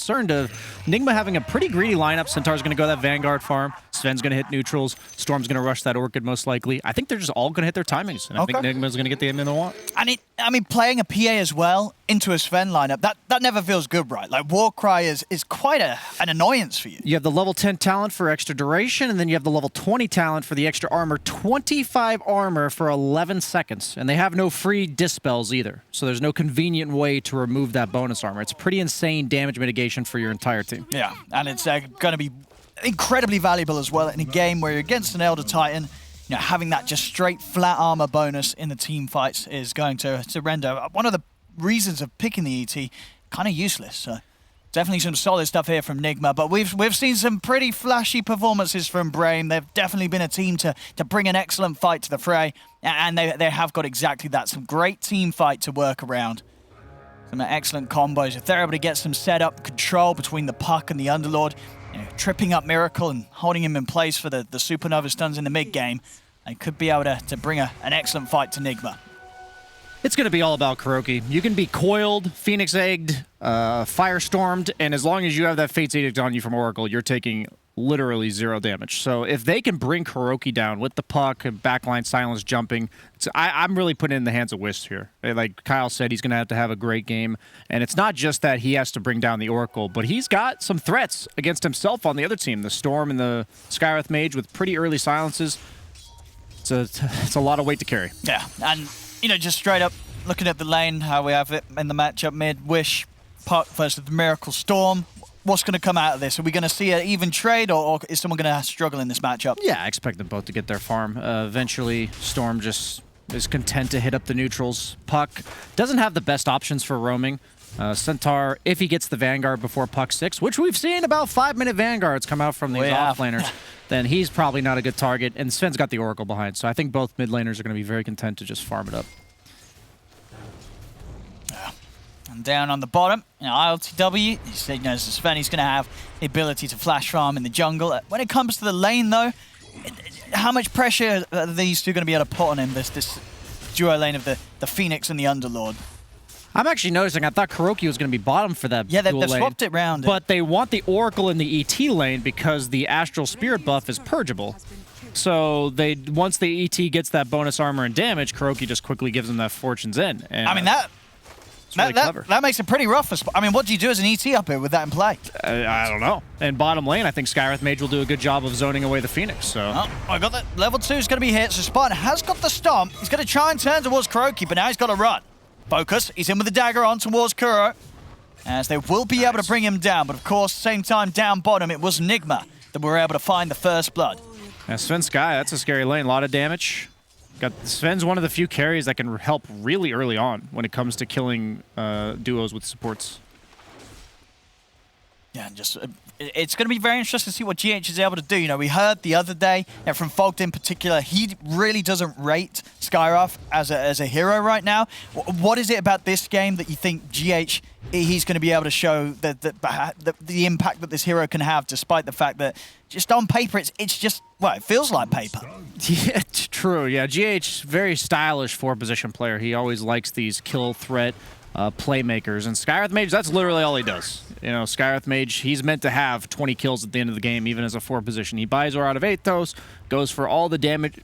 concerned of Nigma having a pretty greedy lineup. Centaur's going to go that Vanguard farm. Sven's going to hit neutrals. Storm's going to rush that Orchid most likely. I think they're just all going to hit their timings, and I think Nigma's going to get the aim they want. And I mean, playing a PA as well into a Sven lineup, that never feels good, right? Like, Warcry is quite an annoyance for you. You have the level 10 talent for extra duration, and then you have the level 20 talent for the extra armor. 25 armor for 11 seconds, and they have no free dispels either. So there's no convenient way to remove that bonus armor. It's pretty insane damage mitigation for your entire team. Yeah, and it's going to be incredibly valuable as well in a game where you're against an Elder Titan. You know, having that just straight flat armor bonus in the team fights is going to render one of the reasons of picking the ET kind of useless. So definitely some solid stuff here from Nigma, but we've seen some pretty flashy performances from Brame. They've definitely been a team to bring an excellent fight to the fray, and they have got exactly that, some great team fight to work around. Some excellent combos. If they're able to get some setup control between the Puck and the Underlord, you know, tripping up Miracle and holding him in place for the Supernova stuns in the mid-game, they could be able to bring an excellent fight to Nigma. It's going to be all about Kuroki. You can be coiled, Phoenix Egged, Firestormed, and as long as you have that Fate's Edict on you from Oracle, you're taking literally 0 damage. So if they can bring Kuroki down with the Puck and backline silence jumping, I'm really putting it in the hands of Wisp here. Like Kyle said, he's going to have a great game. And it's not just that he has to bring down the Oracle, but he's got some threats against himself on the other team. The Storm and the Skywrath Mage with pretty early silences. It's a lot of weight to carry. Yeah, and you know, just straight up looking at the lane, how we have it in the matchup mid, Wish, Puck versus the Miracle Storm. What's going to come out of this? Are we going to see an even trade, or is someone going to struggle in this matchup? Yeah, I expect them both to get their farm. Eventually, Storm just is content to hit up the neutrals. Puck doesn't have the best options for roaming. Centaur, if he gets the Vanguard before Puck 6, which we've seen about 5-minute Vanguards come out from these offlaners, then he's probably not a good target. And Sven's got the Oracle behind, so I think both mid laners are going to be very content to just farm it up. And down on the bottom, you know, ILTW, you know, Sven, he's going to have the ability to flash farm in the jungle. When it comes to the lane, though, how much pressure are these two going to be able to put on him, this duo lane of the Phoenix and the Underlord? I'm actually noticing, I thought Kuroki was going to be bottom for that they've lane, swapped it round. But they want the Oracle in the ET lane because the Astral Spirit buff is purgeable. So once the ET gets that bonus armor and damage, Kuroki just quickly gives them that Fortune's End. And, I mean, that makes it pretty rough. I mean, what do you do as an ET up here with that in play? I don't know. And bottom lane, I think Skywrath Mage will do a good job of zoning away the Phoenix. So I got that. Level 2 is going to be hit. So Spartan has got the stomp. He's going to try and turn towards Kuroki, but now he's got to run. Focus. He's in with the dagger on towards Kuro, as they will be able to bring him down. But of course, same time down bottom, it was Nigma that were able to find the first blood. Yeah, Sven Sky, that's a scary lane. A lot of damage. Sven's one of the few carries that can help really early on when it comes to killing duos with supports. Yeah, and just it's going to be very interesting to see what GH is able to do. You know, we heard the other day from Fogged in particular, he really doesn't rate Skywrath as a hero right now. What is it about this game that you think GH, he's going to be able to show the impact that this hero can have, despite the fact that just on paper, it's just, well, it feels like paper. Yeah, true. Yeah, GH, very stylish 4-position player. He always likes these kill threat playmakers. And Skywrath Mage, that's literally all he does. You know, Skywrath Mage, he's meant to have 20 kills at the end of the game, even as a 4-position. He buys her out of Athos, goes for all the damage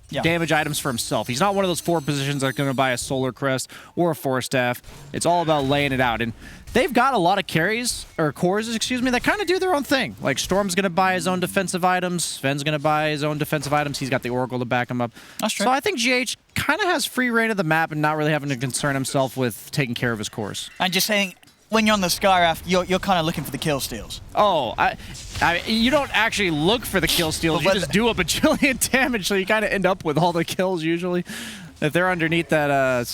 items for himself. He's not one of those 4-positions that are going to buy a Solar Crest or a Force Staff. It's all about laying it out. And they've got a lot of carries, or cores, excuse me, that kind of do their own thing. Like, Storm's going to buy his own defensive items. Sven's going to buy his own defensive items. He's got the Oracle to back him up. That's true. So I think GH kind of has free reign of the map and not really having to concern himself with taking care of his cores. And just saying, when you're on the Skywrath, you're kind of looking for the kill steals. Oh, you don't actually look for the kill steals. You just do a bajillion damage, so you kind of end up with all the kills usually. If they're underneath that I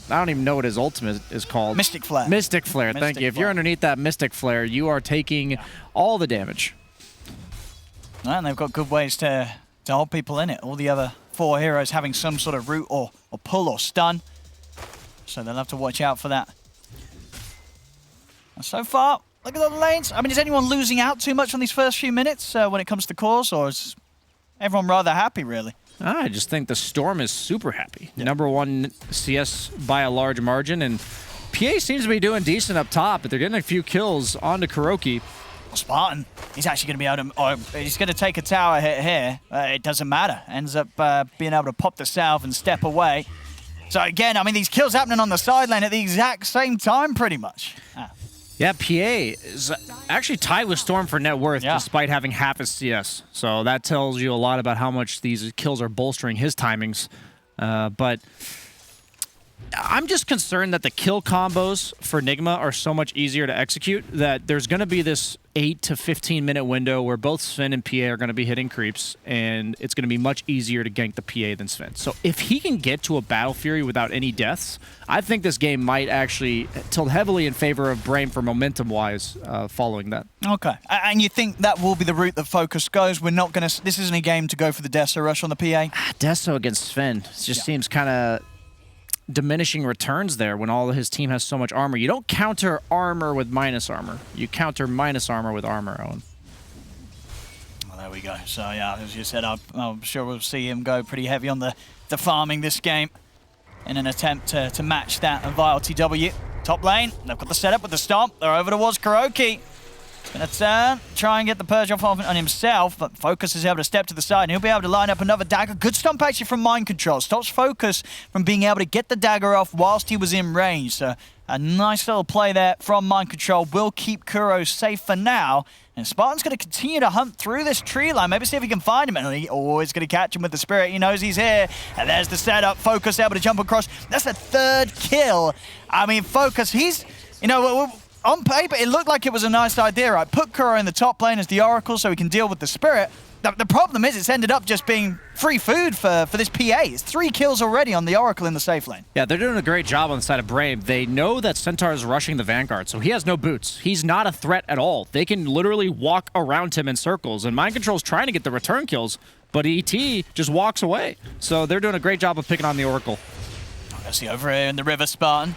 don't even know what his ultimate is called. Mystic Flare. Mystic Flare, thank you. If you're underneath that Mystic Flare, you are taking all the damage. And they've got good ways to hold people in it. All the other 4 heroes having some sort of root or pull or stun. So they'll have to watch out for that. And so far, look at the lanes. I mean, is anyone losing out too much on these first few minutes when it comes to cores, or is everyone rather happy, really? I just think the Storm is super happy. Yeah. #1 CS by a large margin, and PA seems to be doing decent up top, but they're getting a few kills onto Kuroki. Spartan, he's actually going to be able to, he's going to take a tower hit here. It doesn't matter. Ends up being able to pop the salve and step away. So again, I mean, these kills happening on the side lane at the exact same time, pretty much. Yeah, PA is actually tied with Storm for net worth, despite having half his CS. So that tells you a lot about how much these kills are bolstering his timings. But I'm just concerned that the kill combos for Nigma are so much easier to execute that there's going to be this 8 to 15 minute window where both Sven and PA are going to be hitting creeps, and it's going to be much easier to gank the PA than Sven. So if he can get to a Battle Fury without any deaths, I think this game might actually tilt heavily in favor of Brame for momentum-wise following that. Okay, and you think that will be the route that Focus goes? We're not going to... This isn't a game to go for the Deso rush on the PA? Deso against Sven just seems kind of diminishing returns there when all of his team has so much armor. You don't counter armor with minus armor. You counter minus armor with armor, Owen. Well, there we go. So, yeah, as you said, I'm sure we'll see him go pretty heavy on the farming this game in an attempt to match that via TW. Top lane, they've got the setup with the stomp. They're over towards Kuroki. Gonna turn, try and get the purge off on himself, but Focus is able to step to the side and he'll be able to line up another dagger. Good stomp actually from Mind Control. Stops Focus from being able to get the dagger off whilst he was in range. So a nice little play there from Mind Control will keep Kuro safe for now. And Spartan's going to continue to hunt through this tree line. Maybe see if he can find him. And he's always going to catch him with the Spirit. He knows he's here. And there's the setup. Focus able to jump across. That's the third kill. I mean, Focus, he's, you know, on paper, it looked like it was a nice idea, right? Put Kuro in the top lane as the Oracle so he can deal with the Spirit. The problem is it's ended up just being free food for this PA. It's 3 kills already on the Oracle in the safe lane. Yeah, they're doing a great job on the side of Brame. They know that Centaur is rushing the Vanguard, so he has no boots. He's not a threat at all. They can literally walk around him in circles, and Mind Control's trying to get the return kills, but ET just walks away. So they're doing a great job of picking on the Oracle. Let's see over here in the river, Spartan.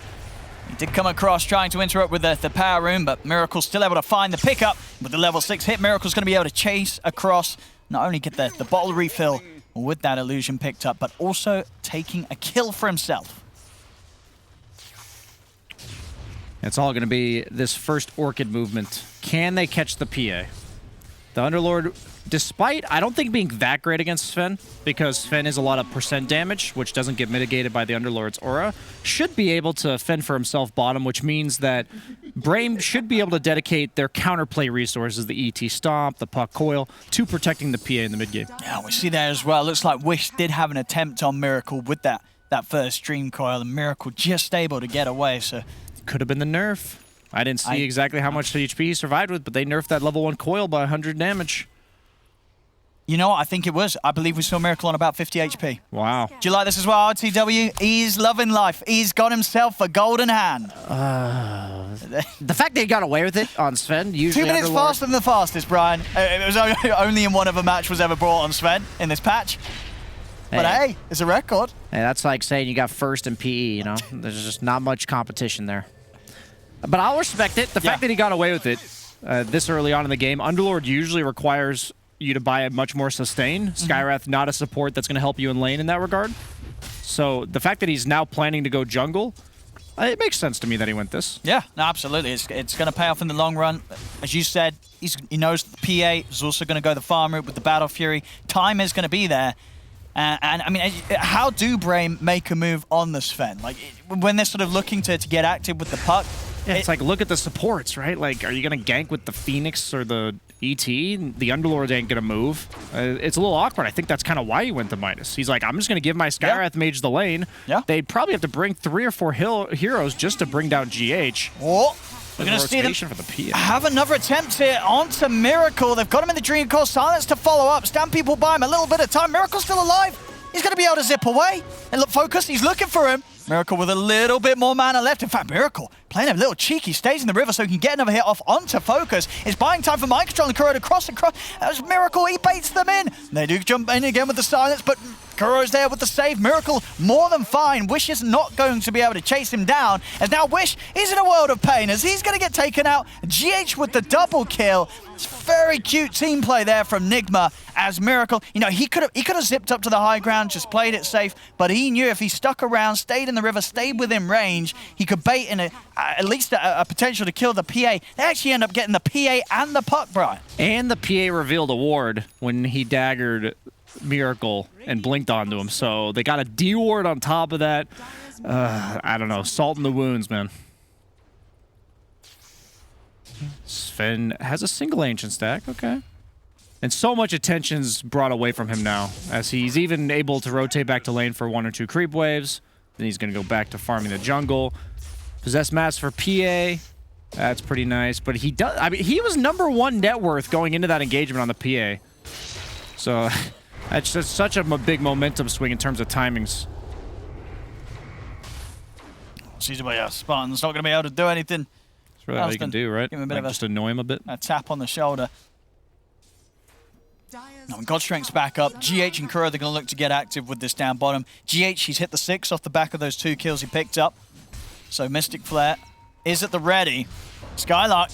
He did come across trying to interrupt with the power room, but Miracle's still able to find the pickup. With the level 6 hit, Miracle's going to be able to chase across, not only get the bottle refill with that illusion picked up, but also taking a kill for himself. It's all going to be this first Orchid movement. Can they catch the PA? The Underlord, despite, I don't think being that great against Sven, because Sven is a lot of percent damage, which doesn't get mitigated by the Underlord's aura, should be able to fend for himself bottom, which means that Brame should be able to dedicate their counterplay resources, the ET Stomp, the Puck Coil, to protecting the PA in the mid-game. Yeah, we see there as well. Looks like Wish did have an attempt on Miracle with that first Dream Coil, and Miracle just able to get away, so... Could have been the nerf. I didn't see exactly how much HP he survived with, but they nerfed that level 1 coil by 100 damage. You know what? I think it was. I believe we saw Miracle on about 50 HP. Wow. Do you like this as well, RTW? He's loving life. He's got himself a golden hand. The fact that he got away with it on Sven, usually 2 minutes Underlord. faster than the fastest, Brian. It was only in one other match was ever brought on Sven in this patch. But hey, it's a record. Hey, that's like saying you got first in PE, you know? There's just not much competition there. But I'll respect it. The fact that he got away with it this early on in the game, Underlord usually requires you to buy a much more sustain. Skywrath, not a support that's going to help you in lane in that regard. So the fact that he's now planning to go jungle, it makes sense to me that he went this. Yeah, no, absolutely. It's going to pay off in the long run. As you said, he knows the PA is also going to go the farm route with the Battle Fury. Time is going to be there. And I mean, how do Brame make a move on the Sven? Like, when they're sort of looking to get active with the puck, yeah, it's like, look at the supports, right? Like, are you going to gank with the Phoenix or the ET? The Underlord ain't going to move. It's a little awkward. I think that's kind of why he went to minus. He's like, I'm just going to give my Skywrath mage the lane. Yeah. They'd probably have to bring 3 or 4 heroes just to bring down GH. Oh, we're going to see them for the PA. Have another attempt here onto Miracle. They've got him in the Dream Core. Silence to follow up. Stand people by him a little bit of time. Miracle's still alive. He's going to be able to zip away. And look, Focus, he's looking for him. Miracle with a little bit more mana left. In fact, Miracle playing a little cheeky, stays in the river so he can get another hit off onto Focus. It's buying time for Mind Control and Kuro to cross and cross. As Miracle, he baits them in. They do jump in again with the silence, but Kuro's there with the save. Miracle more than fine. Wish is not going to be able to chase him down, as now Wish is in a world of pain as he's going to get taken out. GH with the double kill. It's very cute team play there from Nigma as Miracle. You know, he could have zipped up to the high ground, just played it safe, but he knew if he stuck around, stayed in the river, stayed within range, he could bait in at least a potential to kill the PA. They actually end up getting the PA and the puck, Brian. And the PA revealed a ward when he daggered Miracle and blinked onto him. So they got a D ward on top of that. I don't know. Salt in the wounds, man. Sven has a single ancient stack. Okay. And so much attention's brought away from him now, as he's even able to rotate back to lane for 1 or 2 creep waves. Then he's going to go back to farming the jungle. Possess mass for PA. That's pretty nice. But he does. I mean, he was #1 net worth going into that engagement on the PA. So that's just such a big momentum swing in terms of timings. Spartan's not going to be able to do anything. That's really all you can do, right? Give him a bit of just annoy him a bit. A tap on the shoulder. Now, God Strength's back up. GH and Kuro, they're going to look to get active with this down bottom. GH, he's hit the 6 off the back of those 2 kills he picked up. So Mystic Flare is at the ready. Skylark,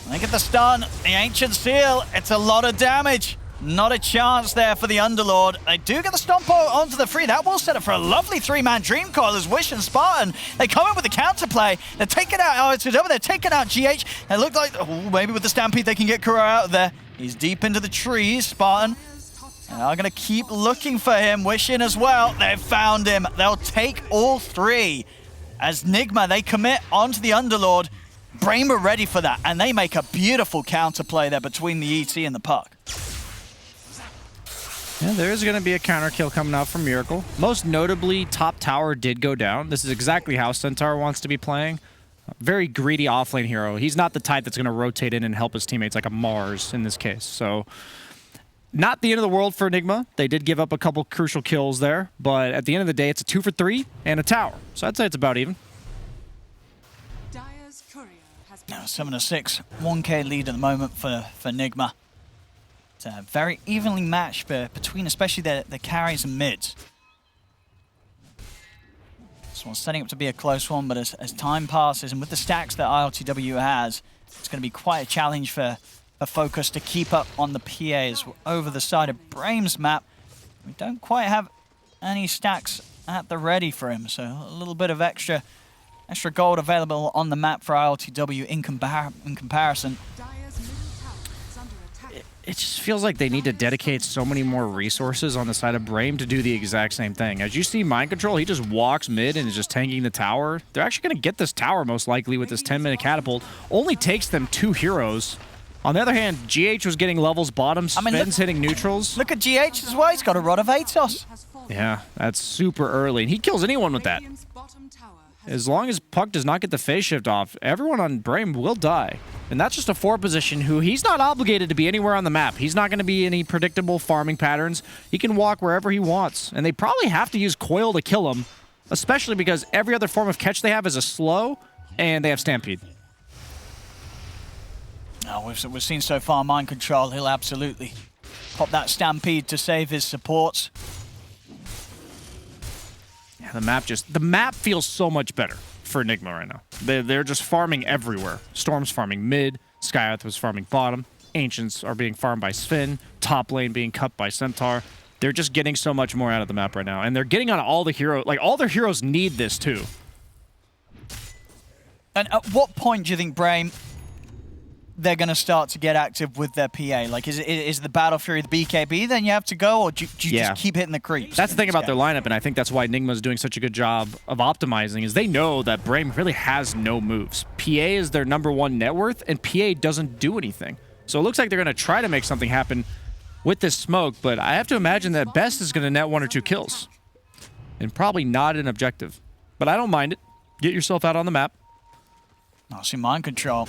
they get the stun. The Ancient Seal, it's a lot of damage. Not a chance there for the Underlord. They do get the Stompo onto the free. That will set up for a lovely 3-man Dream Coil as Wish and Spartan. They come in with the counterplay. They're taking out Todoba. They're taking out GH. They look like, maybe with the Stampede they can get Kuro out of there. He's deep into the trees, Spartan. They are going to keep looking for him. Wishing as well. They've found him. They'll take all 3. As Nigma, they commit onto the Underlord. Brame are ready for that, and they make a beautiful counterplay there between the ET and the puck. Yeah, there is going to be a counter kill coming out from Miracle. Most notably, top tower did go down. This is exactly how Centaur wants to be playing. Very greedy offlane hero. He's not the type that's going to rotate in and help his teammates like a Mars in this case. So, not the end of the world for Nigma. They did give up a couple crucial kills there, but at the end of the day, it's a 2 for 3 and a tower. So I'd say it's about even. Now 7-6, 1k lead at the moment for Nigma. It's very evenly matched between especially the carries and mids. This one's setting up to be a close one, but as time passes and with the stacks that ILTW has, it's going to be quite a challenge for Focus to keep up on the PAs. Over the side of Brame's map, we don't quite have any stacks at the ready for him, so a little bit of extra gold available on the map for ILTW in comparison. It just feels like they need to dedicate so many more resources on the side of Brame to do the exact same thing. As you see Mind Control, he just walks mid and is just tanking the tower. They're actually going to get this tower most likely with this 10-minute catapult. Only takes them 2 heroes. On the other hand, GH was getting levels bottom, Sven's hitting neutrals. Look at GH as well, he's got a Rod of Atos. Yeah, that's super early. And he kills anyone with that. As long as Puck does not get the phase shift off, everyone on Brame will die. And that's just a 4 position who he's not obligated to be anywhere on the map. He's not going to be any predictable farming patterns. He can walk wherever he wants. And they probably have to use Coil to kill him, especially because every other form of catch they have is a slow, and they have Stampede. No, we've seen so far Mind Control. He'll absolutely pop that Stampede to save his supports. Yeah, the map feels so much better for Nigma right now. They're just farming everywhere. Storm's farming mid, Skyearth was farming bottom, Ancients are being farmed by Sven, top lane being cut by Centaur. They're just getting so much more out of the map right now, and they're getting on all the heroes. Like, all their heroes need this too. And at what point do you think Brame they're going to start to get active with their PA? Like, is the Battle Fury the BKB then you have to go, or do you just keep hitting the creeps? That's the thing about their lineup, and I think that's why Nigma's doing such a good job of optimizing, is they know that Brame really has no moves. PA is their #1 net worth, and PA doesn't do anything. So it looks like they're going to try to make something happen with this smoke, but I have to imagine that Best is going to net 1 or 2 kills. And probably not an objective. But I don't mind it. Get yourself out on the map. I see Mind Control.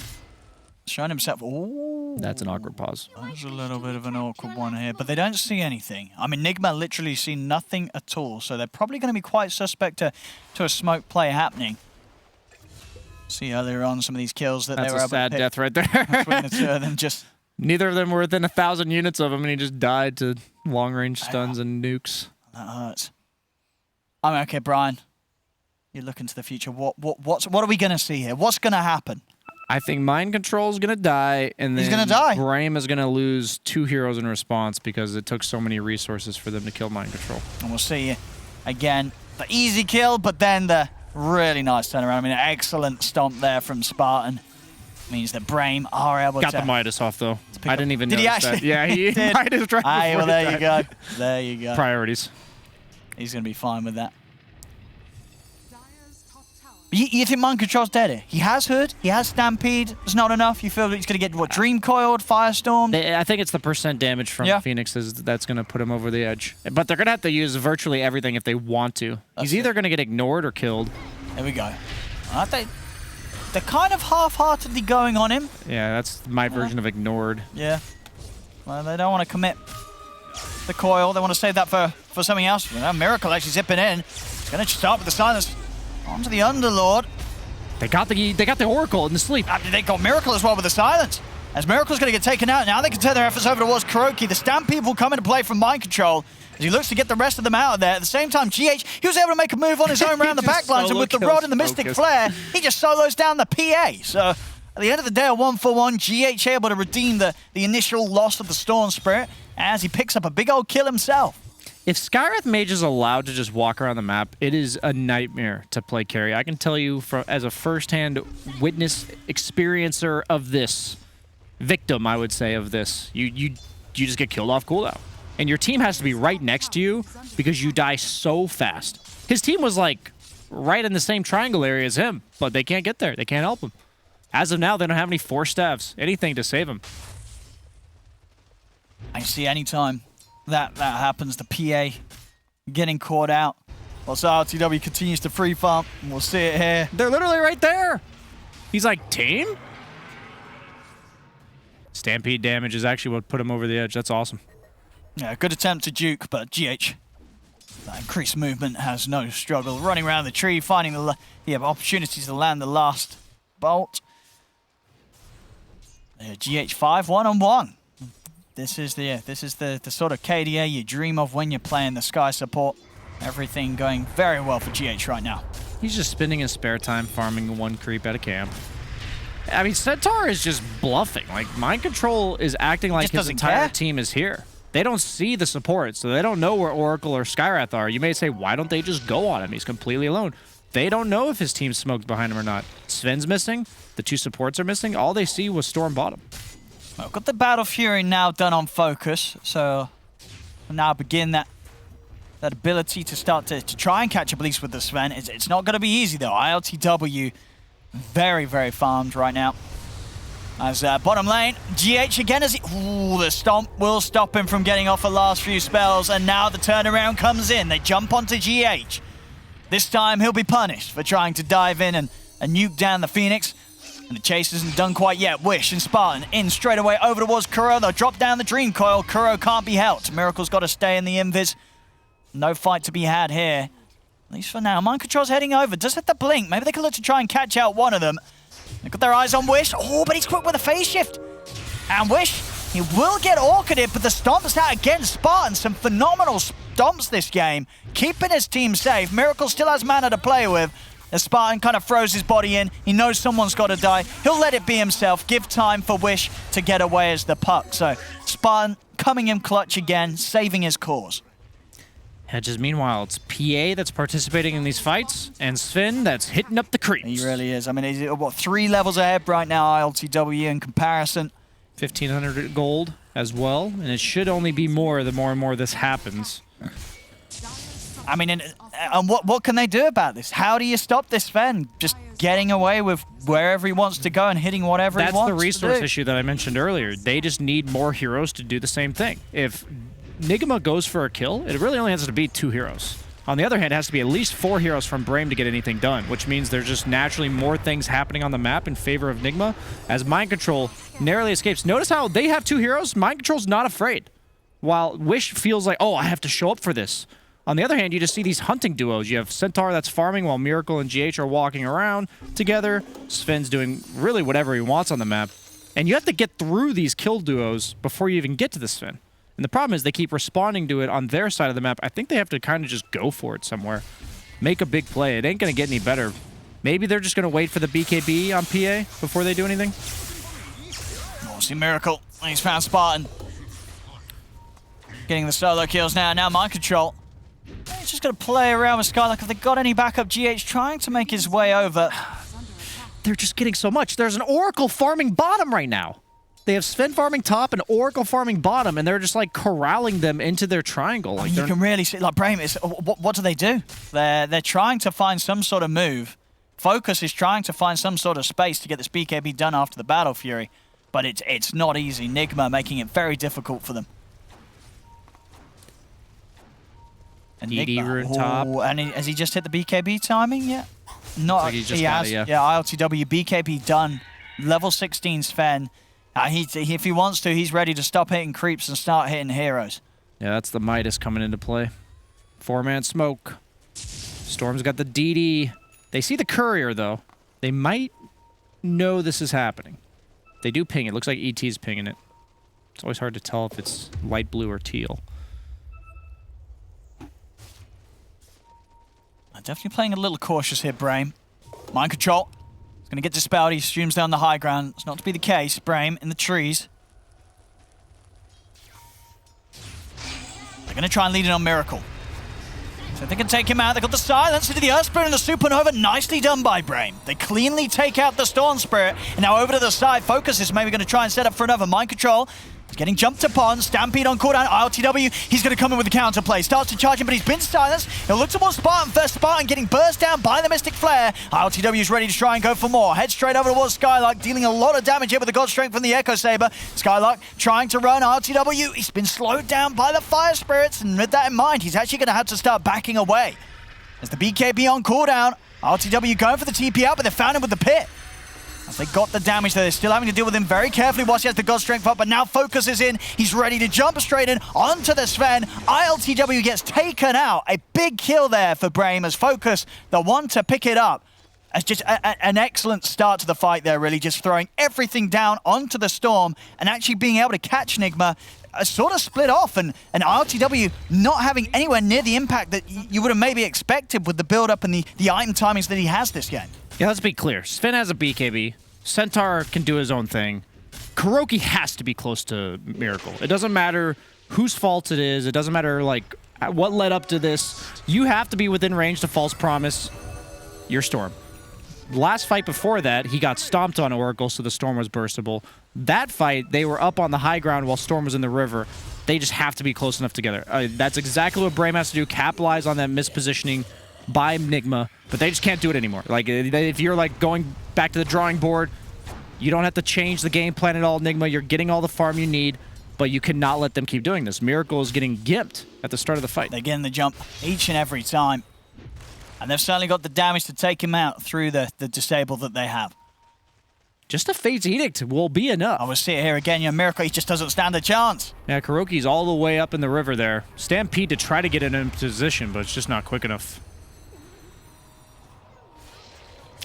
Showing himself. Ooh. That's an awkward pause. That's a little bit of an awkward one here, but they don't see anything. I mean, Nigma literally see nothing at all, so they're probably going to be quite suspect to a smoke play happening. See earlier on some of these kills that they were able to That's a sad pick death right there. between the 2 of them. Just neither of them were within 1,000 units of him, and he just died to long-range stuns and nukes. That hurts. I mean, okay, Brian, you're looking to the future. What are we going to see here? What's going to happen? I think Mind Control is going to die, and then he's going to die. Brame is going to lose 2 heroes in response because it took so many resources for them to kill Mind Control. And we'll see again the easy kill, but then the Really nice turnaround. I mean, excellent stomp there from Spartan. Means that Brame are able got to... the Midas off, though. I didn't even Did notice he actually? that. Yeah, he did. Midas right Aye, well, there before you he died. go. There you go. Priorities. He's going to be fine with that. You think Mind Control's dead? He has Hood, he has Stampede. It's not enough. You feel that he's going to get, what, Dream Coiled, Firestorm? I think it's the % damage from Phoenixes that's going to put him over the edge. But they're going to have to use virtually everything if they want to. He's either going to get ignored or killed. There we go. Aren't they? They're kind of half-heartedly going on him. Yeah, that's my version of ignored. Yeah. Well, they don't want to commit the coil. They want to save that for something else. You know, Miracle actually zipping in. It's going to start with the silence. Onto the Underlord. They got the Oracle in the sleep. They got Miracle as well with the silence. As Miracle's going to get taken out, now they can turn their efforts over towards Kuroki. The Stampede will come into play from Mind Control as he looks to get the rest of them out of there. At the same time, GH, he was able to make a move on his own around the backlines, and with the Rod and the Mystic Flare, he just solos down the PA. So at the end of the day, a 1-for-1, GH able to redeem the initial loss of the Storm Spirit as he picks up a big old kill himself. If Skywrath Mage is allowed to just walk around the map, it is a nightmare to play carry. I can tell you as a first-hand witness experiencer of this, victim, I would say, of this, you just get killed off cooldown. And your team has to be right next to you because you die so fast. His team was like right in the same triangle area as him, but they can't get there. They can't help him. As of now, they don't have any force staffs, anything to save him. I see any time that happens, the PA getting caught out. Whilst RTW continues to free farm, and we'll see it here. They're literally right there. He's like, team? Stampede damage is actually what put him over the edge. That's awesome. Yeah, good attempt to juke, but GH, that increased movement has no struggle. Running around the tree, finding the opportunities to land the last bolt. GH 5 1-on-1. This is the sort of KDA you dream of when you're playing the Sky support. Everything going very well for GH right now. He's just spending his spare time farming one creep at a camp. I mean, Centaur is just bluffing. Like, Mind Control is acting like his entire team is here. They don't see the support, so they don't know where Oracle or Skywrath are. You may say, why don't they just go on him? He's completely alone. They don't know if his team's smoked behind him or not. Sven's missing. The two supports are missing. All they see was Storm bottom. Well, got the Battle Fury now done on focus, so we'll now begin that ability to start to try and catch up at least with the Sven. It's not going to be easy though. ILTW very, very farmed right now. As bottom lane, GH again as the stomp will stop him from getting off the last few spells, and now the turnaround comes in. They jump onto GH. This time he'll be punished for trying to dive in and nuke down the Phoenix. And the chase isn't done quite yet. Wish and Spartan in straight away over towards Kuro. They'll drop down the Dream Coil. Kuro can't be helped. Miracle's got to stay in the invis. No fight to be had here. At least for now. Mind Control's heading over. Does hit the blink. Maybe they can look to try and catch out one of them. They've got their eyes on Wish. Oh, but he's quick with a phase shift. And Wish, he will get orchided, but the stomps out against Spartan. Some phenomenal stomps this game. Keeping his team safe. Miracle still has mana to play with. As Spartan kind of throws his body in, he knows someone's got to die. He'll let it be himself, give time for Wish to get away as the puck. So Spartan coming in clutch again, saving his cause. Yeah, just meanwhile, it's PA that's participating in these fights, and Sven that's hitting up the creeps. He really is. I mean, he's, what, 3 levels ahead right now, ILTW in comparison. 1,500 gold as well, and it should only be more the more and more this happens. I mean, and what can they do about this? How do you stop this Sven just getting away with wherever he wants to go and hitting whatever he wants to do? That's the resource issue that I mentioned earlier. They just need more heroes to do the same thing. If Nigma goes for a kill, it really only has to be 2 heroes. On the other hand, it has to be at least 4 heroes from Brame to get anything done, which means there's just naturally more things happening on the map in favor of Nigma, as Mind Control narrowly escapes. Notice how they have 2 heroes. Mind Control's not afraid, while Wish feels like, oh, I have to show up for this. On the other hand, you just see these hunting duos. You have Centaur that's farming while Miracle and GH are walking around together. Sven's doing really whatever he wants on the map. And you have to get through these kill duos before you even get to the Sven. And the problem is they keep responding to it on their side of the map. I think they have to kind of just go for it somewhere. Make a big play. It ain't going to get any better. Maybe they're just going to wait for the BKB on PA before they do anything. Oh, see Miracle. He's found Spartan. Getting the solo kills now. Now Mind Control. It's just going to play around with Skylark. Have they got any backup? GH trying to make his way over. They're just getting so much. There's an Oracle farming bottom right now. They have Sven farming top and Oracle farming bottom, and they're just like corralling them into their triangle. Like, you can really see, like Brame, what do they do? They're trying to find some sort of move. Focus is trying to find some sort of space to get this BKB done after the Battle Fury, but it's not easy. Nigma making it very difficult for them. And Nigma, top. And has he just hit the BKB timing yet? Not. Like he has. Yeah, ILTW BKB done. Level 16 Sven. If he wants to, he's ready to stop hitting creeps and start hitting heroes. Yeah, that's the Midas coming into play. 4-man smoke. Storm's got the DD. They see the courier, though. They might know this is happening. They do ping it. Looks like ET's pinging it. It's always hard to tell if it's light blue or teal. I'm definitely playing a little cautious here, Brame. Mind control. It's going to get dispelled. He streams down the high ground. It's not to be the case. Brame in the trees. They're going to try and lead it on Miracle. So they can take him out. They got the silence into the Earth Spirit and the Supernova. Nicely done by Brame. They cleanly take out the Storm Spirit. And now over to the side. Focus is maybe going to try and set up for another mind control. He's getting jumped upon. Stampede on cooldown. ILTW, he's going to come in with the counterplay. Starts to charge him, but he's been silenced. He'll look towards Spartan first. Spartan getting burst down by the Mystic Flare. ILTW is ready to try and go for more. Head straight over towards Skylark, dealing a lot of damage here with the God Strength from the Echo Saber. Skylark trying to run. ILTW, he's been slowed down by the Fire Spirits, and with that in mind, he's actually going to have to start backing away. As the BKB on cooldown, ILTW going for the TP out, but they found him with the pit. As they got the damage there, they're still having to deal with him very carefully whilst he has the God Strength up, but now Focus is in. He's ready to jump straight in onto the Sven. ILTW gets taken out. A big kill there for Brame as Focus, the one to pick it up. As just an excellent start to the fight there, really. Just throwing everything down onto the Storm and actually being able to catch Nigma. Sort of split off, and ILTW not having anywhere near the impact that you would have maybe expected with the build-up and the item timings that he has this game. Yeah, let's be clear. Sven has a BKB. Centaur can do his own thing. Kuroki has to be close to Miracle. It doesn't matter whose fault it is. It doesn't matter like what led up to this. You have to be within range to False Promise your Storm. Last fight before that, he got stomped on Oracle, so the Storm was burstable. That fight, they were up on the high ground while Storm was in the river. They just have to be close enough together. That's exactly what Brame has to do, capitalize on that mispositioning by Nigma, but they just can't do it anymore. Like, if you're like going back to the drawing board, you don't have to change the game plan at all, Nigma. You're getting all the farm you need, but you cannot let them keep doing this. Miracle is getting gimped at the start of the fight. They're getting the jump each and every time. And they've certainly got the damage to take him out through the disable that they have. Just a Fate's Edict will be enough. I will see it here again. You know, Miracle, he just doesn't stand a chance. Yeah, Kuroki's all the way up in the river there. Stampede to try to get it in position, but it's just not quick enough.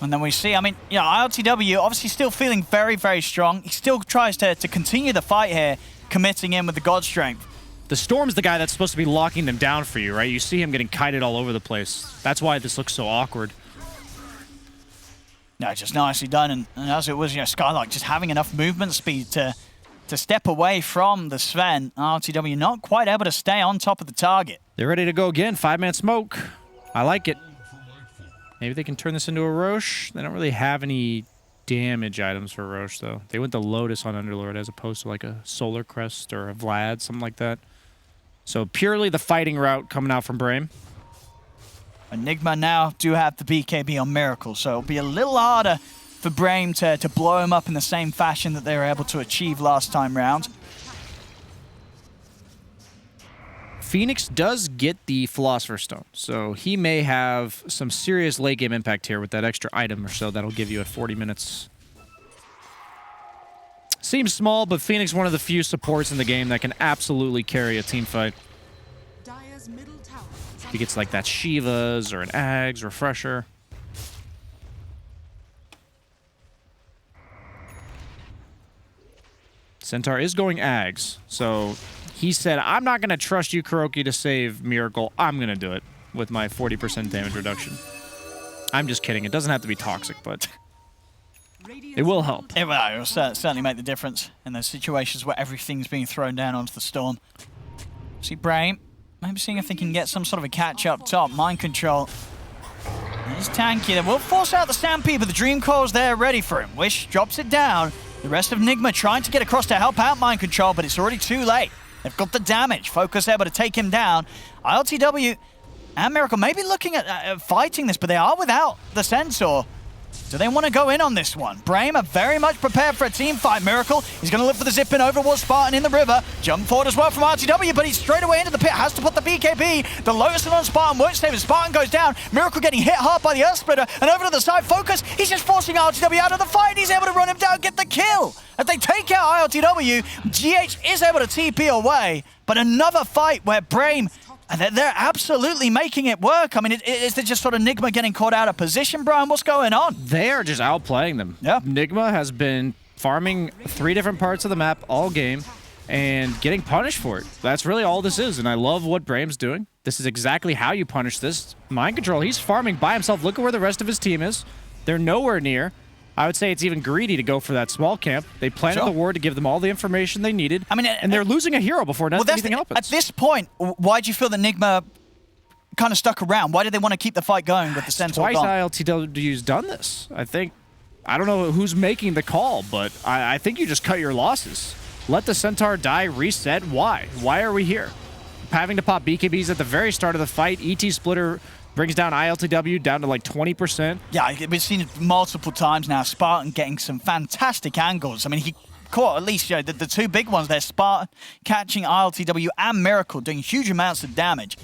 And then we see, I mean, you know, ILTW obviously still feeling very, very strong. He still tries to continue the fight here, committing in with the God Strength. The Storm's the guy that's supposed to be locking them down for you, right? You see him getting kited all over the place. That's why this looks so awkward. No, just nicely done. And as it was, you know, Skylark just having enough movement speed to step away from the Sven. ILTW not quite able to stay on top of the target. They're ready to go again. 5-man smoke. I like it. Maybe they can turn this into a Roche. They don't really have any damage items for Roche, though. They went the Lotus on Underlord as opposed to like a Solar Crest or a Vlad, something like that. So purely the fighting route coming out from Brame. Enigma now do have the BKB on Miracle, so it'll be a little harder for Brame to blow him up in the same fashion that they were able to achieve last time round. Phoenix does get the Philosopher's Stone, so he may have some serious late game impact here with that extra item or so that'll give you at 40 minutes. Seems small, but Phoenix one of the few supports in the game that can absolutely carry a team fight. He gets like that Shiva's or an Ags refresher. Centaur is going Ags, so he said, I'm not going to trust you, Kuroki, to save Miracle. I'm going to do it with my 40% damage reduction. I'm just kidding. It doesn't have to be toxic, but it will help. It will certainly make the difference in those situations where everything's being thrown down onto the Storm. See Brame Maybe seeing if they can get some sort of a catch up top. Mind control. He's tanky. They will force out the Stampede, but the Dream Coil's there ready for him. Wish drops it down. The rest of Nigma trying to get across to help out Mind Control, but it's already too late. They've got the damage. Focus able to take him down. ILTW and Miracle maybe looking at fighting this, but they are without the Centaur. Do they want to go in on this one? Brame are very much prepared for a team fight. Miracle, he's going to look for the zip in over towards Spartan in the river. Jump forward as well from RTW, but he's straight away into the pit. Has to put the BKB. The Lotus on Spartan won't save him. Spartan goes down. Miracle getting hit hard by the Earth Splitter. And over to the side, Focus, he's just forcing RTW out of the fight. He's able to run him down, get the kill. As they take out ILTW, GH is able to TP away. But another fight where Brame, and they're absolutely making it work. I mean, is it just sort of Nigma getting caught out of position, Brian? What's going on? They are just outplaying them. Yeah. Nigma has been farming 3 different parts of the map all game and getting punished for it. That's really all this is, and I love what Brame's doing. This is exactly how you punish this. Mind control, he's farming by himself. Look at where the rest of his team is. They're nowhere near. I would say it's even greedy to go for that small camp. They planted the ward to give them all the information they needed. I mean, and they're losing a hero before anything happens. At this point, why do you feel that Nigma kind of stuck around? Why did they want to keep the fight going with the Centaur gone? Twice ILTW's done this. I don't know who's making the call, but I think you just cut your losses. Let the Centaur die, reset. Why? Why are we here? Having to pop BKBs at the very start of the fight. ET Splitter brings down ILTW down to like 20%. Yeah, we've seen it multiple times now. Spartan getting some fantastic angles. I mean, he caught at least the 2 big ones there. Spartan catching ILTW and Miracle, doing huge amounts of damage.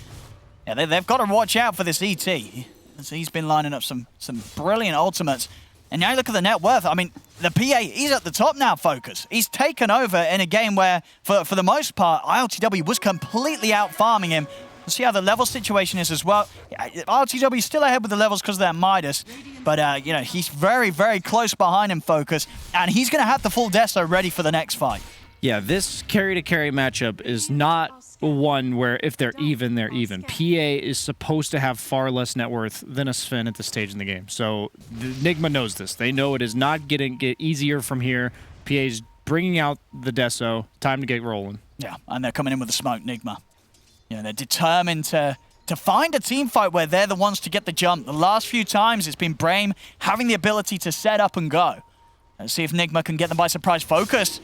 Yeah, they've got to watch out for this ET. He's been lining up some brilliant ultimates. And now you look at the net worth. I mean, the PA, he's at the top now, Focus. He's taken over in a game where, for the most part, ILTW was completely out-farming him. We'll see how the level situation is as well. RTW is still ahead with the levels because of that Midas. But, you know, he's very, very close behind him, Focus. And he's going to have the full Deso ready for the next fight. Yeah, this carry-to-carry matchup is not one where if they're even, they're even. PA is supposed to have far less net worth than a Sven at this stage in the game. So Nigma knows this. They know it is not getting easier from here. PA's bringing out the Deso. Time to get rolling. Yeah, and they're coming in with the smoke, Nigma. You know, they're determined to find a team fight where they're the ones to get the jump. The last few times, it's been Brame having the ability to set up and go. Let's see if Nigma can get them by surprise. Focus.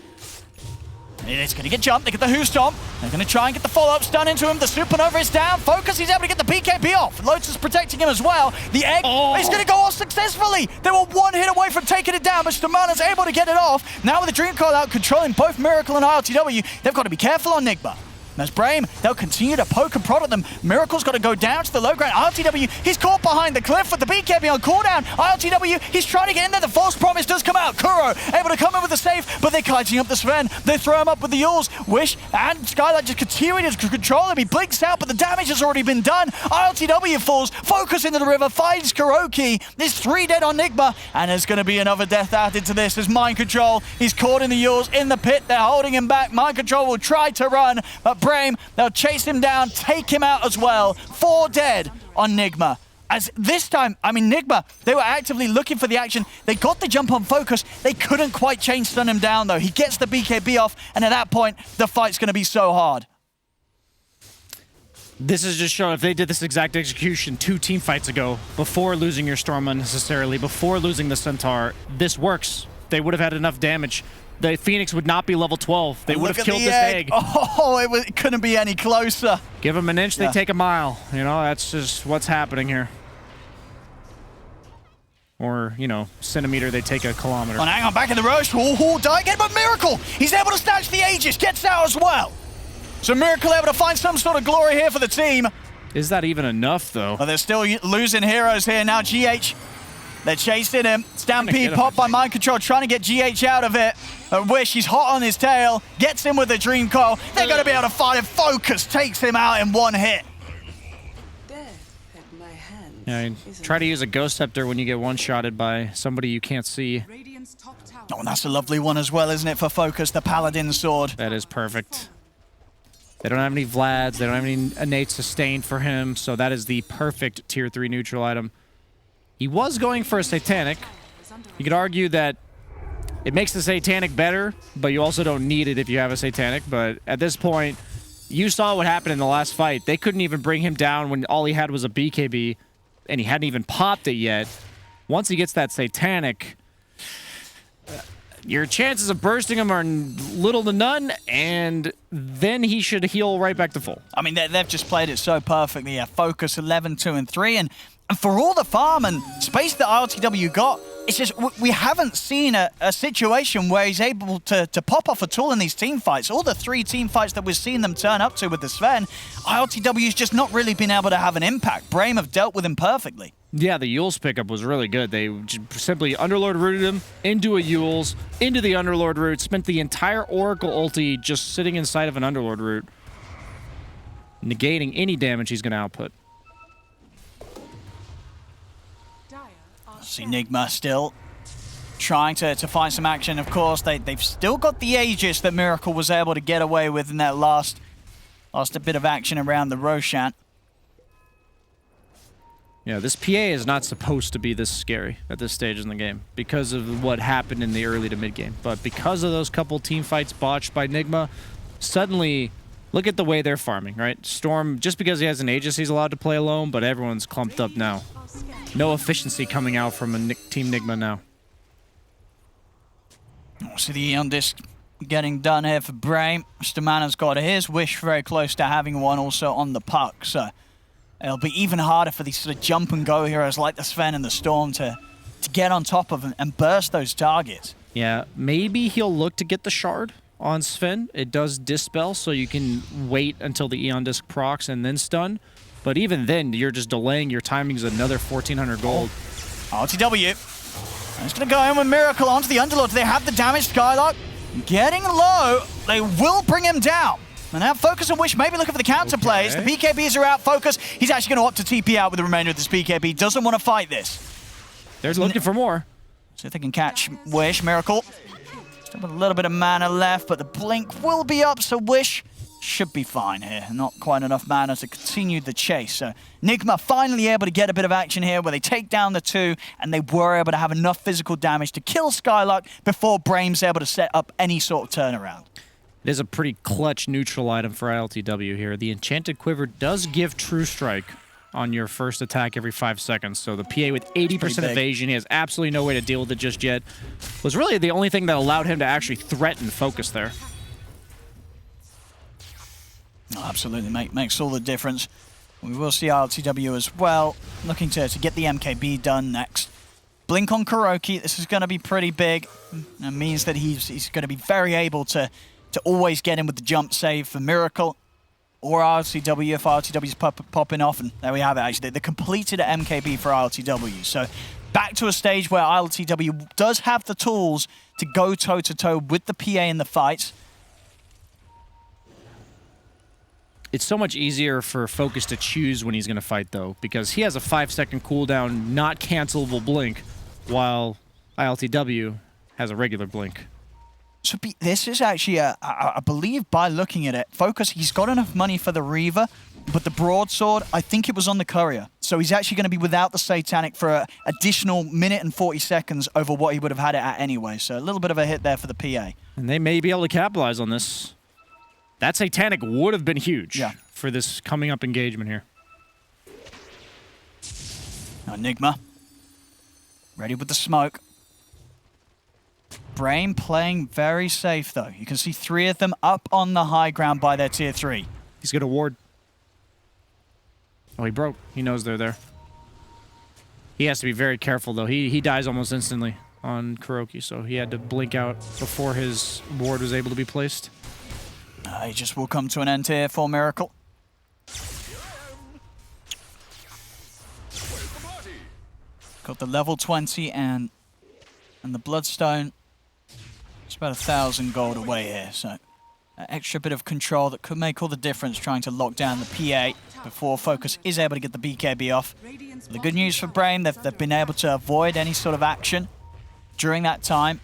It's going to get jumped. They get the Who Stomp. They're going to try and get the follow-up stun into him. The Supernova is down. Focus, he's able to get the BKB off. Lotus protecting him as well. The egg is going to go off successfully. They were 1 hit away from taking it down, but Stamana's able to get it off. Now with the Dream Coil out, controlling both Miracle and ILTW, they've got to be careful on Nigma. And as Brame, they'll continue to poke and prod at them. Miracle's got to go down to the low ground. ILTW, he's caught behind the cliff with the BKB on cooldown. ILTW, he's trying to get in there. The false promise does come out. Kuro able to come in with the save, but they're kiting up the Sven. They throw him up with the Yules. Wish and Skylight just continuing to control him. He blinks out, but the damage has already been done. ILTW falls. Focus into the river. Finds Kuroki. There's 3 dead on Nigma, and there's going to be another death added to this as Mind Control. He's caught in the Yules in the pit. They're holding him back. Mind Control will try to run, but Brame, they'll chase him down, take him out as well. 4 dead on Nigma. As this time, I mean, Nigma, they were actively looking for the action. They got the jump on Focus. They couldn't quite chain stun him down, though. He gets the BKB off, and at that point, the fight's going to be so hard. This is just showing if they did this exact execution 2 team fights ago, before losing your Storm unnecessarily, before losing the Centaur, this works. They would have had enough damage. The Phoenix would not be level 12. They would have killed this egg. Oh, it couldn't be any closer. Give them an inch, they take a mile. You know, that's just what's happening here. Or, you know, centimeter, they take a kilometer. Oh, hang on, back in the rush. Die again, but Miracle! He's able to snatch the Aegis, gets out as well. So Miracle able to find some sort of glory here for the team. Is that even enough, though? Well, they're still losing heroes here. Now GH, they're chasing him. Stampede popped by Mind Control, trying to get GH out of it. Wish, he's hot on his tail. Gets him with a Dream Coil. They're going to be able to fight him. Focus takes him out in 1 hit. Yeah, try to use a Ghost Scepter when you get one-shotted by somebody you can't see. Oh, and that's a lovely one as well, isn't it, for Focus, the Paladin Sword. That is perfect. They don't have any Vlads. They don't have any innate sustain for him, so that is the perfect Tier 3 neutral item. He was going for a Satanic. You could argue that it makes the Satanic better, but you also don't need it if you have a Satanic. But at this point, you saw what happened in the last fight. They couldn't even bring him down when all he had was a BKB, and he hadn't even popped it yet. Once he gets that Satanic, your chances of bursting him are little to none, and then he should heal right back to full. I mean, they've just played it so perfectly. Yeah, focus 11, 2, and 3, and for all the farm and space that ILTW got, it's just we haven't seen a situation where he's able to pop off at all in these team fights. All the 3 team fights that we've seen them turn up to with the Sven, ILTW's just not really been able to have an impact. Brame have dealt with him perfectly. Yeah, the Yules pickup was really good. They simply Underlord rooted him into a Yules, into the Underlord root, spent the entire Oracle ulti just sitting inside of an Underlord root, negating any damage he's going to output. See Nigma still trying to find some action. Of course, they've still got the Aegis that Miracle was able to get away with in that last a bit of action around the Roshan. Yeah, this PA is not supposed to be this scary at this stage in the game because of what happened in the early to mid game. But because of those couple team fights botched by Nigma, suddenly look at the way they're farming, right? Storm, just because he has an Aegis, he's allowed to play alone, but everyone's clumped up now. No efficiency coming out from a Team Nigma now. See the Eon Disc getting done here for Brame. Mr. Mana's got his wish very close to having one also on the puck, so it'll be even harder for these sort of jump and go heroes like the Sven and the Storm to get on top of and burst those targets. Yeah, maybe he'll look to get the shard on Sven. It does dispel, so you can wait until the Eon Disc procs and then stun. But even then, you're just delaying your timings another 1,400 gold. RTW. It's going to go in with Miracle onto the Underlord. They have the damage. Skylark getting low. They will bring him down. And now Focus and Wish maybe looking for the counter plays. The BKBs are out. Focus, he's actually going to opt to TP out with the remainder of this BKB. Doesn't want to fight this. They're looking for more. See if they can catch Wish. Miracle. Still with a little bit of mana left, but the blink will be up, so Wish should be fine here. Not quite enough mana to continue the chase. So Nigma finally able to get a bit of action here where they take down the 2 and they were able to have enough physical damage to kill Skylark before Brame's able to set up any sort of turnaround. It is a pretty clutch neutral item for ILTW here. The Enchanted Quiver does give True Strike on your first attack every 5 seconds. So the PA with 80% evasion, he has absolutely no way to deal with it just yet. Was really the only thing that allowed him to actually threaten Focus there. Oh, absolutely, makes all the difference. We will see ILTW as well, looking to get the MKB done next. Blink on Kuroki, this is going to be pretty big. It means that he's going to be very able to always get in with the jump save for Miracle or ILTW if ILTW's popping off. And there we have it, actually. The completed MKB for ILTW. So back to a stage where ILTW does have the tools to go toe-to-toe with the PA in the fights. It's so much easier for Focus to choose when he's going to fight, though, because he has a 5-second cooldown, not cancelable blink, while ILTW has a regular blink. So this is actually, I believe by looking at it, Focus, he's got enough money for the Reaver, but the Broadsword, I think it was on the Courier. So he's actually going to be without the Satanic for an additional minute and 40 seconds over what he would have had it at anyway. So a little bit of a hit there for the PA. And they may be able to capitalize on this. That Satanic would have been huge for this coming up engagement here. Now Nigma, ready with the smoke. Brame playing very safe though. You can see 3 of them up on the high ground by their tier 3. He's going to ward. Oh, he broke. He knows they're there. He has to be very careful though. He dies almost instantly on Kuroki, so he had to blink out before his ward was able to be placed. He just will come to an end here for Miracle. Got the level 20 and the Bloodstone. It's about 1,000 gold away here, so an extra bit of control that could make all the difference trying to lock down the PA before Focus is able to get the BKB off. The good news for Brame, they've been able to avoid any sort of action during that time.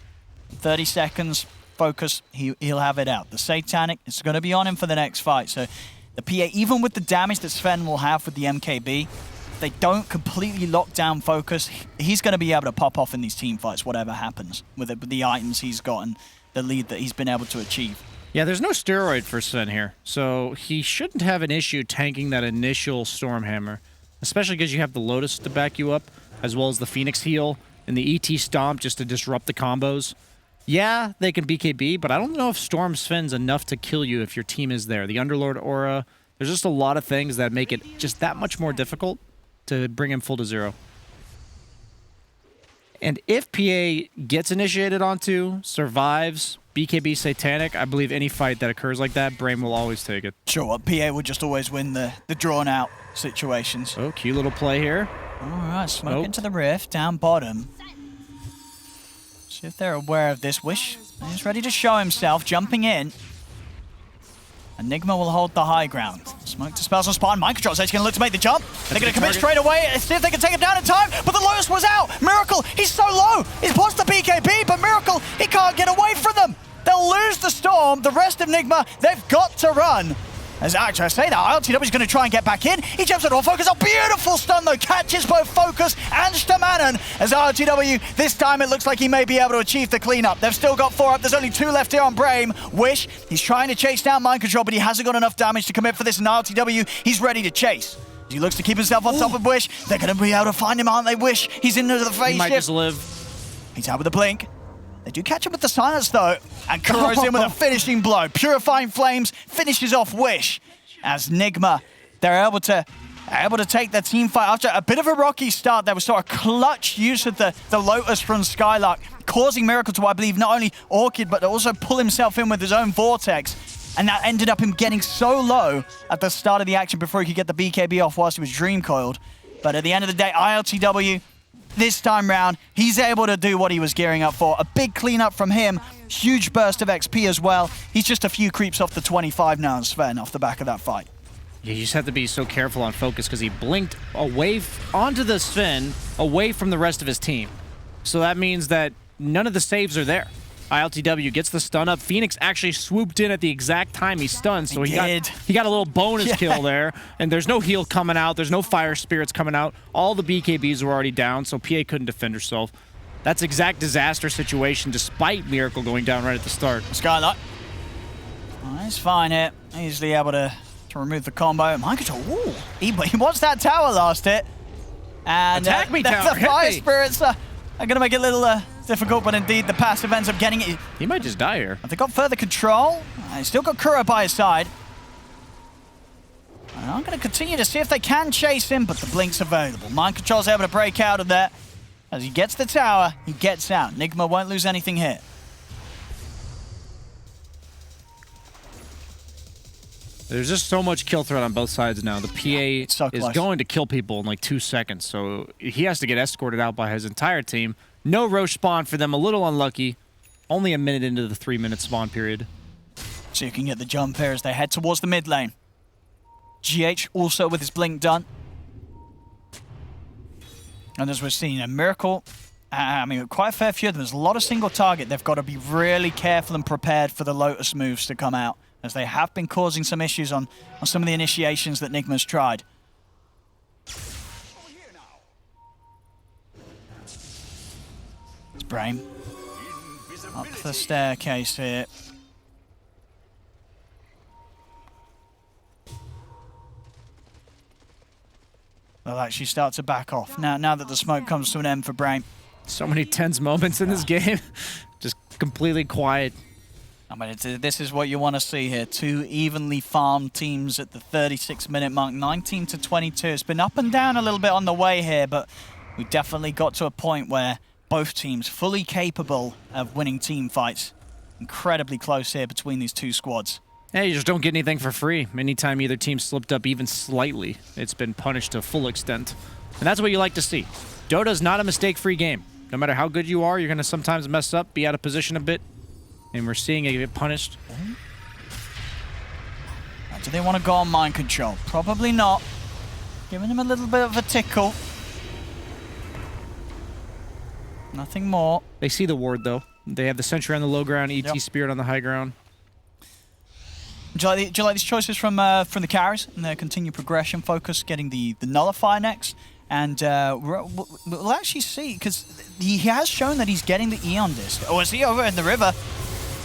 30 seconds. Focus, he'll have it out. The Satanic is going to be on him for the next fight. So the PA, even with the damage that Sven will have with the MKB, if they don't completely lock down Focus, he's going to be able to pop off in these team fights, whatever happens with the items he's got and the lead that he's been able to achieve. Yeah, there's no steroid for Sven here, so he shouldn't have an issue tanking that initial Stormhammer, especially because you have the Lotus to back you up, as well as the Phoenix heal and the ET Stomp just to disrupt the combos. Yeah, they can BKB, but I don't know if Storm Sven's enough to kill you if your team is there. The Underlord aura, there's just a lot of things that make it just that much more difficult to bring him full to 0. And if PA gets initiated onto, survives, BKB Satanic, I believe any fight that occurs like that, Brame will always take it. Sure, PA would just always win the drawn-out situations. Oh, cute little play here. All right, smoke into the rift, down bottom. See if they're aware of this. Wish is ready to show himself, jumping in. Nigma will hold the high ground. Smoke dispels on Spawn. Mind Control's actually going to look to make the jump. They're going to commit straight away, see if they can take him down in time. But the Lotus was out. Miracle, he's so low. He's plus the BKB, but Miracle, he can't get away from them. They'll lose the Storm. The rest of Nigma, they've got to run. As actually I say that, ILTW is going to try and get back in. He jumps on all Focus. A beautiful stun though. Catches both Focus and Stamanen. As ILTW, this time it looks like he may be able to achieve the cleanup. They've still got 4 up. There's only 2 left here on Brame. Wish, he's trying to chase down Mind Control, but he hasn't got enough damage to commit for this. And ILTW, he's ready to chase. He looks to keep himself on top of Wish. They're going to be able to find him, aren't they, Wish? He's into the phase shift. He might just live. He's out with the blink. They do catch him with the silence though. And Kuro's in with a finishing blow. Purifying Flames finishes off Wish. As Nigma, they're able to take their team fight after a bit of a rocky start. There was sort of clutch use of the Lotus from Skylark, causing Miracle to, I believe, not only Orchid, but also pull himself in with his own Vortex. And that ended up him getting so low at the start of the action before he could get the BKB off whilst he was Dream Coiled. But at the end of the day, ILTW, this time round, he's able to do what he was gearing up for. A big cleanup from him. Huge burst of XP as well. He's just a few creeps off the 25 now, Sven, off the back of that fight. Yeah, you just have to be so careful on Focus because he blinked away onto the Sven, away from the rest of his team. So that means that none of the saves are there. ILTW gets the stun up. Phoenix actually swooped in at the exact time he stunned, so he got a little bonus kill there. And there's no heal coming out. There's no fire spirits coming out. All the BKBs were already down, so PA couldn't defend herself. That's exact disaster situation, despite Miracle going down right at the start. Skylark. Oh, he's fine here. Easily able to remove the combo. Mind Control, ooh, he wants that tower last hit. And attack me, tower. The fire spirits are going to make it a little difficult, but indeed the passive ends up getting it. He might just die here. Have they got further control? He's still got Kuro by his side. And I'm going to continue to see if they can chase him, but the blink's available. Mind Control's able to break out of there. As he gets the tower, he gets out. Nigma won't lose anything here. There's just so much kill threat on both sides now. The PA is going to kill people in like 2 seconds, so he has to get escorted out by his entire team. No Roche spawn for them, a little unlucky. Only a minute into the 3-minute spawn period. So you can get the jump here as they head towards the mid lane. GH also with his blink done. And as we're seeing, a Miracle, I mean, quite a fair few of them. There's a lot of single target. They've got to be really careful and prepared for the Lotus moves to come out, as they have been causing some issues on some of the initiations that Nigma's tried. It's Brame. Up the staircase here. They'll actually start to back off now that the smoke comes to an end for Brame. So many tense moments in this game. Just completely quiet. I mean, this is what you want to see here. 2 evenly farmed teams at the 36-minute mark, 19 to 22. It's been up and down a little bit on the way here, but we definitely got to a point where both teams fully capable of winning team fights. Incredibly close here between these 2 squads. Yeah, you just don't get anything for free. Anytime either team slipped up even slightly, it's been punished to full extent. And that's what you like to see. Dota's not a mistake-free game. No matter how good you are, you're going to sometimes mess up, be out of position a bit, and we're seeing it get punished. Do they want to go on Mind Control? Probably not. Giving him a little bit of a tickle. Nothing more. They see the ward, though. They have the Sentry on the low ground, ET Spirit on the high ground. Do you like these choices from the carries and their continued progression focus, getting the Nullifier next? And we'll actually see, because he has shown that he's getting the Eon Disc. Oh, is he over in the river?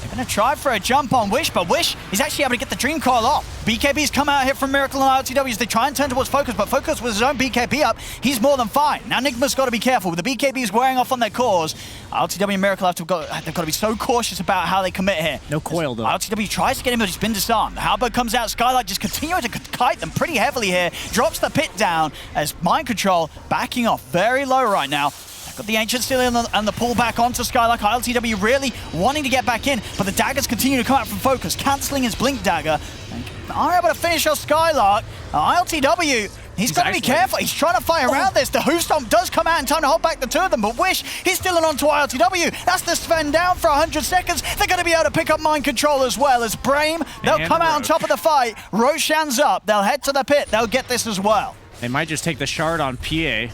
They're Gonna try for a jump on Wish, but Wish is actually able to get the Dream Coil off. BKB's come out here from Miracle and ILTW as they try and turn towards Focus, but Focus with his own BKB up, he's more than fine. Now Nigma's got to be careful. With the BKBs wearing off on their cores, ILTW and Miracle they've got to be so cautious about how they commit here. No coil though. ILTW tries to get him, but he's been disarmed. The Halberd comes out, Skylark just continuing to kite them pretty heavily here, drops the pit down as Mind Control backing off very low right now. Got the Ancient still in and the pull back onto Skylark. ILTW really wanting to get back in, but the daggers continue to come out from Focus, cancelling his Blink dagger. And are able to finish off Skylark. ILTW, he's got to be careful. He's trying to fight around this. The Who Stomp does come out in time to hold back the two of them, but Wish, he's still on to ILTW. That's the Sven down for 100 seconds. They're going to be able to pick up Mind Control as well as Brame. They'll come out on top of the fight. Roshan's up. They'll head to the pit. They'll get this as well. They might just take the shard on PA.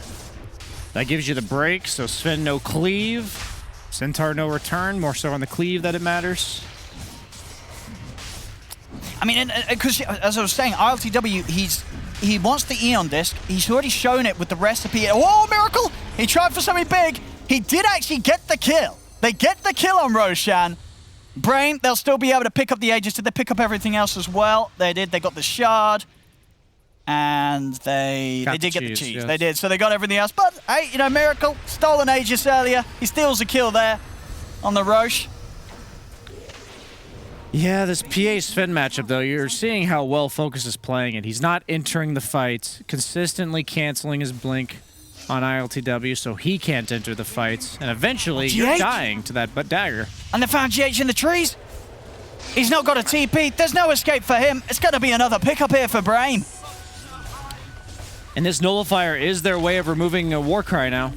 That gives you the break, so Sven no cleave, Centaur no return, more so on the cleave that it matters. I mean, because as I was saying, ILTW, he wants the Eon disc. He's already shown it with the recipe. Oh, Miracle! He tried for something big. He did actually get the kill. They get the kill on Roshan. Brame, they'll still be able to pick up the Aegis. Did they pick up everything else as well? They did. They got the shard. And they did get the cheese. Yes. They did. So they got everything else. But, hey, you know, Miracle stole an Aegis earlier. He steals a kill there on the Roche. Yeah, this PA Sven matchup, though, you're seeing how well Focus is playing it. He's not entering the fight, consistently canceling his blink on ILTW, so he can't enter the fights. And eventually, you're dying to that dagger. And they found GH in the trees. He's not got a TP. There's no escape for him. It's going to be another pickup here for Brame. And this Nullifier is their way of removing a Warcry now.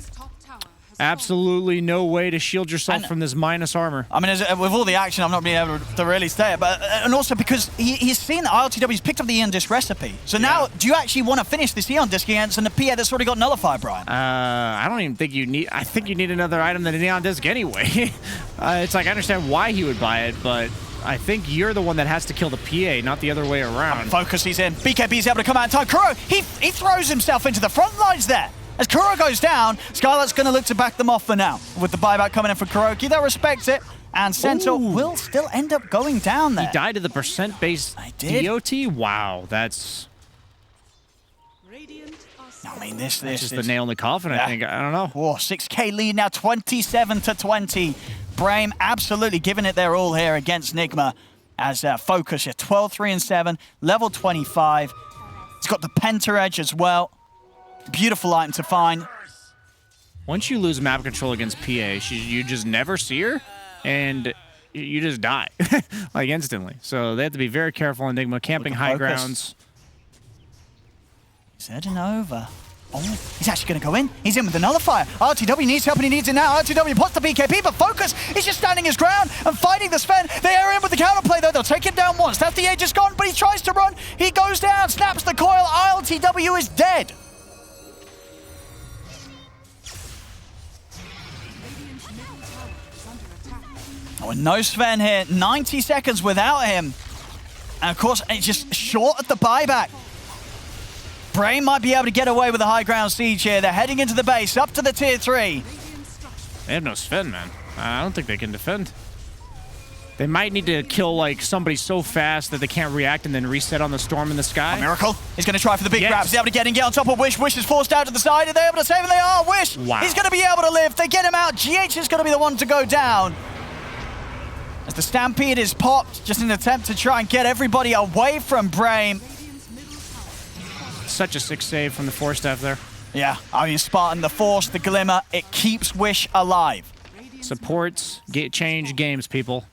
Absolutely no way to shield yourself from this minus armor. I mean, with all the action, I'm not being able to really say it, but and also because he's seen that ILTW's picked up the Eon Disc recipe. So now, do you actually want to finish this Eon Disc against an PA that's already got Nullifier, Brian? I don't even think you need... I think you need another item than an Eon Disc anyway. It's like, I understand why he would buy it, but I think you're the one that has to kill the PA, not the other way around. Focus, he's in. BKB's able to come out in time. Kuro, he throws himself into the front lines there. As Kuro goes down, Skylark's going to look to back them off for now. With the buyback coming in for Kuroki, they'll respect it. And Centaur will still end up going down there. He died to the percent-based DOT? Wow, that's... I mean, this is the nail in the coffin, I think. I don't know. Whoa, 6K lead now, 27-20. Brame absolutely giving it their all here against Nigma as Focus. 12-3-7, level 25. It's got the Penta Edge as well. Beautiful item to find. Once you lose map control against PA, you just never see her, and you just die, like instantly. So they have to be very careful on Nigma, camping high grounds. He's heading over. Oh, he's actually going to go in. He's in with the Nullifier. RTW needs help, and he needs it now. RTW puts the BKB, but Focus is just standing his ground and fighting the Sven. They are in with the counterplay, though. They'll take him down once. That's the Aegis gone, but he tries to run. He goes down, snaps the coil. RTW is dead. Oh, and no Sven here. 90 seconds without him. And of course, it's just short of the buyback. Brame might be able to get away with a high ground siege here. They're heading into the base, up to the tier 3. They have no Sven, man. I don't think they can defend. They might need to kill like somebody so fast that they can't react and then reset on the storm in the sky. Miracle is going to try for the big grabs. He's able to get on top of Wish. Wish is forced out to the side. Are they able to save him? They are. Wish. Wow. He's going to be able to live. They get him out. GH is going to be the one to go down. As the Stampede is popped, just in an attempt to try and get everybody away from Brame. Such a sick save from the Force Staff there. Yeah, I mean, Spartan, the Force, the Glimmer, it keeps Wish alive. Supports, change games, people.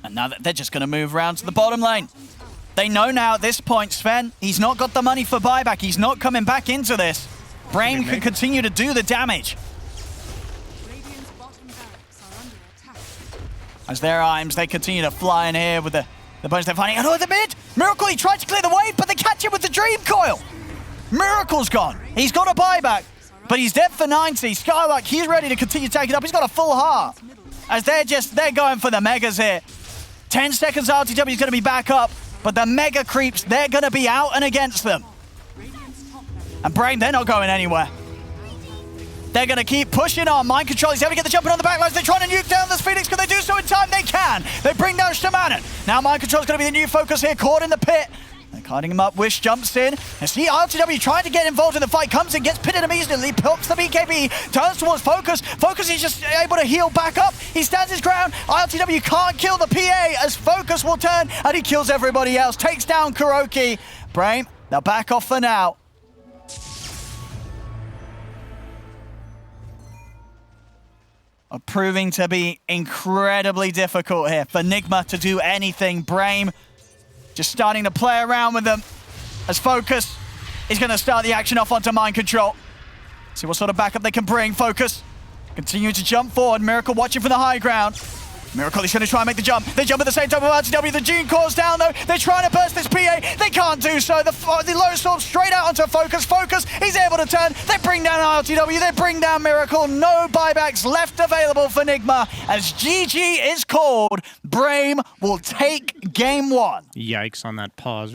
And now they're just going to move around to the bottom lane. They know now at this point, Sven, he's not got the money for buyback. He's not coming back into this. Brame can continue to do the damage. As their items, they continue to fly in here with the bunch they're finding. And oh, the mid! Miracle, he tried to clear the wave, but they catch him with the Dream Coil. Miracle's gone. He's got a buyback, but he's dead for 90. Skylark, he's ready to continue taking it up. He's got a full heart. As they're going for the megas here. 10 seconds, RTW is going to be back up, but the mega creeps, they're going to be out and against them. And Brame, they're not going anywhere. They're going to keep pushing on. Mind Control, he's able to get the jump in on the backlines. They're trying to nuke down this Phoenix. Can they do so in time? They can. They bring down Shamanin. Now Mind Control is going to be the new focus here, caught in the pit. They're cutting him up. Wish jumps in. And see RTW trying to get involved in the fight. Comes in, gets pitted immediately, pops the BKB, turns towards Focus. Focus is just able to heal back up. He stands his ground. RTW can't kill the PA as Focus will turn and he kills everybody else. Takes down Kuroki. Brame, they'll back off for now. Proving to be incredibly difficult here for Nigma to do anything. Brame just starting to play around with them as Focus is going to start the action off onto Mind Control. See what sort of backup they can bring. Focus continue to jump forward. Miracle watching from the high ground. Miracle is going to try and make the jump. They jump at the same time with RTW. The June Core's down though. They're trying to burst this PA. They can't do so. The low storm straight out onto Focus. Focus, he's able to turn. They bring down RTW. They bring down Miracle. No buybacks left available for Nigma. As GG is called, Brame will take game one. Yikes on that pause.